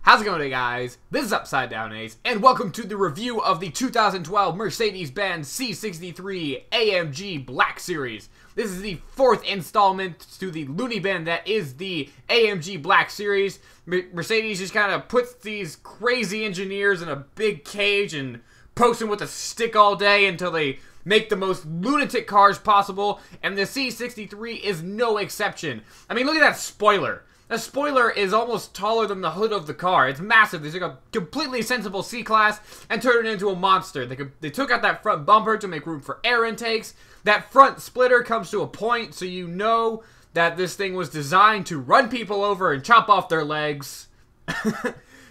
How's it going today, guys? This is Upside Down Ace, and welcome to the review of the 2012 Mecedes-Benz C63 AMG Black Series. This is the fourth installment to the loony bin that is the AMG Black Series. Mercedes just kind of puts these crazy engineers in a big cage and pokes them with a stick all day until they make the most lunatic cars possible, and the C63 is no exception. I mean, look at that spoiler. The spoiler is almost taller than the hood of the car. It's massive. They took a completely sensible C-Class and turned it into a monster. They took out that front bumper to make room for air intakes. That front splitter comes to a point so you know that this thing was designed to run people over and chop off their legs.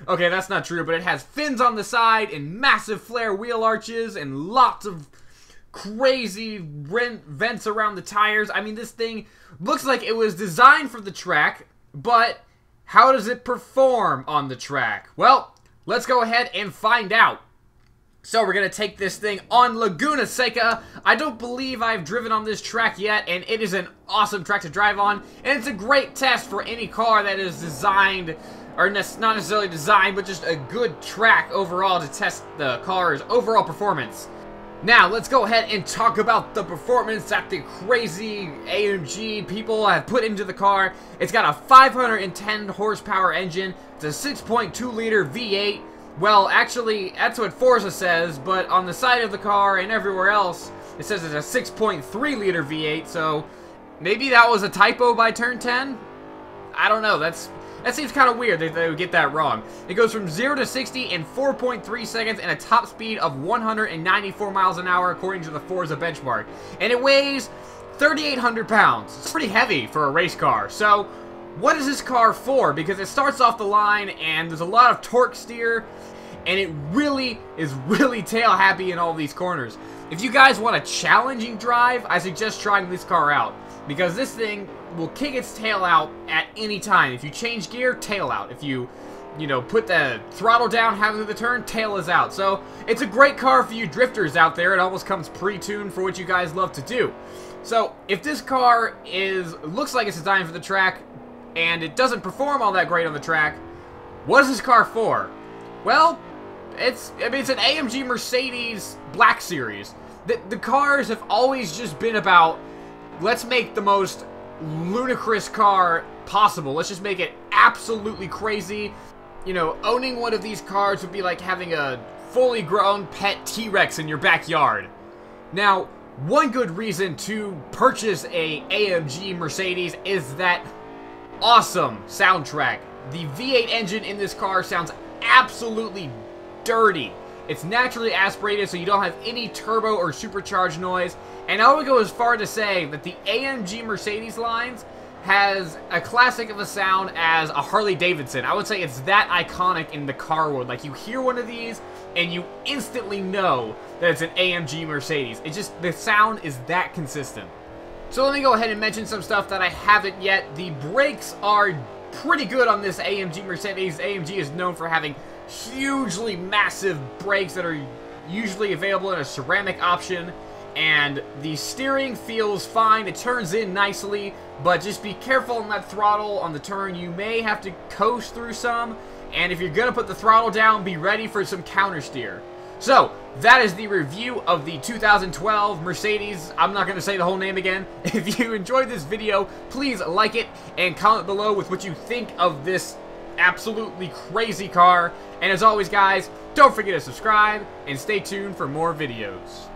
Okay, that's not true, but it has fins on the side and massive flare wheel arches and lots of crazy vents around the tires. I mean, this thing looks like it was designed for the track. But how does it perform on the track? Well, let's go ahead and find out. So we're going to take this thing on Laguna Seca. I don't believe I've driven on this track yet, and it is an awesome track to drive on. And it's a great test for any car that is designed, or not necessarily designed, but just a good track overall to test the car's overall performance. Now, let's go ahead and talk about the performance that the crazy AMG people have put into the car. It's got a 510 horsepower engine. It's a 6.2 liter V8. Well, actually, that's what Forza says, but on the side of the car and everywhere else, it says it's a 6.3 liter V8, so maybe that was a typo by turn 10? I don't know, that seems kind of weird that they would get that wrong. It goes from 0 to 60 in 4.3 seconds and a top speed of 194 miles an hour according to the Forza benchmark. And it weighs 3,800 pounds. It's pretty heavy for a race car. So, what is this car for? Because it starts off the line and there's a lot of torque steer, and it really is tail happy in all these corners. If you guys want a challenging drive, I suggest trying this car out, because this thing will kick its tail out at any time. If you change gear, tail out. If you put the throttle down halfway through the turn, tail is out. So it's a great car for you drifters out there. It almost comes pre-tuned for what you guys love to do. So if this car looks like it's designed for the track and it doesn't perform all that great on the track, what is this car for? Well, it's an AMG Mercedes Black Series. The cars have always just been about, let's make the most ludicrous car possible. Let's just make it absolutely crazy. You know, owning one of these cars would be like having a fully grown pet T-Rex in your backyard. Now, one good reason to purchase a AMG Mercedes is that awesome soundtrack. The V8 engine in this car sounds absolutely dirty. It's naturally aspirated, so you don't have any turbo or supercharged noise. And I would go as far to say that the AMG Mercedes lines has a classic of a sound as a Harley Davidson. I would say it's that iconic in the car world. Like, you hear one of these and you instantly know that it's an AMG Mercedes. The sound is that consistent. So let me go ahead and mention some stuff that I haven't yet. The brakes are pretty good on this AMG Mercedes. AMG is known for having hugely massive brakes that are usually available in a ceramic option, and the steering feels fine. It turns in nicely, but just be careful on that throttle on the turn. You may have to coast through some, and if you're gonna put the throttle down, be ready for some counter steer. So that is the review of the 2012 Mercedes. I'm not going to say the whole name again. If you enjoyed this video, please like it and comment below with what you think of this absolutely crazy car. And as always, guys, don't forget to subscribe and stay tuned for more videos.